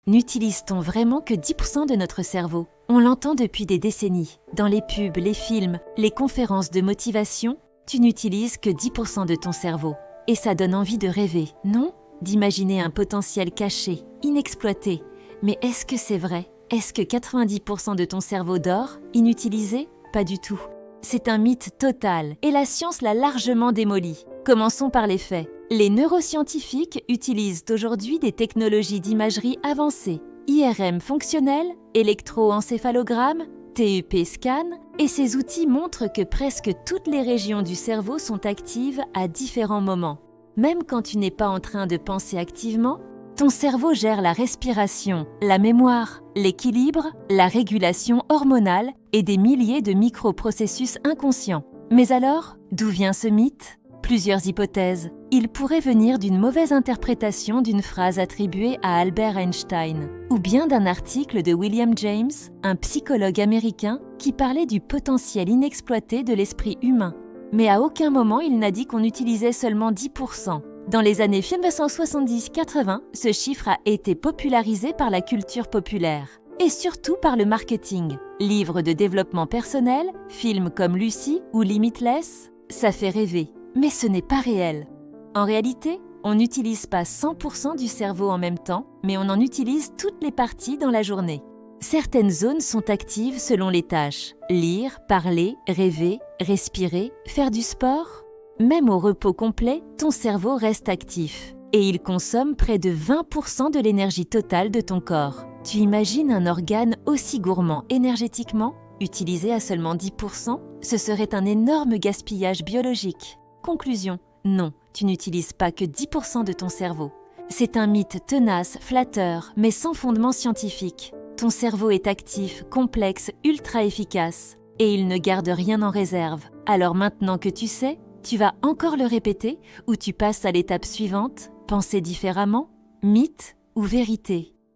N'utilise-t-on vraiment que 10% de notre cerveau? On l'entend depuis des décennies. Dans les pubs, les films, les conférences de motivation, tu n'utilises que 10% de ton cerveau. Et ça donne envie de rêver, non? D'imaginer un potentiel caché, inexploité. Mais est-ce que c'est vrai? Est-ce que 90% de ton cerveau dort, inutilisé? Pas du tout. C'est un mythe total et la science l'a largement démoli. Commençons par les faits. Les neuroscientifiques utilisent aujourd'hui des technologies d'imagerie avancées, IRM fonctionnel, électroencéphalogramme, TEP scan, et ces outils montrent que presque toutes les régions du cerveau sont actives à différents moments. Même quand tu n'es pas en train de penser activement, ton cerveau gère la respiration, la mémoire, l'équilibre, la régulation hormonale et des milliers de microprocessus inconscients. Mais alors, d'où vient ce mythe? Plusieurs hypothèses. Il pourrait venir d'une mauvaise interprétation d'une phrase attribuée à Albert Einstein, ou bien d'un article de William James, un psychologue américain, qui parlait du potentiel inexploité de l'esprit humain. Mais à aucun moment il n'a dit qu'on utilisait seulement 10%. Dans les années 1970-80, ce chiffre a été popularisé par la culture populaire, et surtout par le marketing. Livres de développement personnel, films comme Lucy ou Limitless, ça fait rêver. Mais ce n'est pas réel. En réalité, on n'utilise pas 100% du cerveau en même temps, mais on en utilise toutes les parties dans la journée. Certaines zones sont actives selon les tâches. Lire, parler, rêver, respirer, faire du sport. Même au repos complet, ton cerveau reste actif. Et il consomme près de 20% de l'énergie totale de ton corps. Tu imagines un organe aussi gourmand énergétiquement, utilisé à seulement 10%? Ce serait un énorme gaspillage biologique. Conclusion, non, tu n'utilises pas que 10% de ton cerveau. C'est un mythe tenace, flatteur, mais sans fondement scientifique. Ton cerveau est actif, complexe, ultra efficace, et il ne garde rien en réserve. Alors maintenant que tu sais, tu vas encore le répéter ou tu passes à l'étape suivante, penser différemment, mythe ou vérité?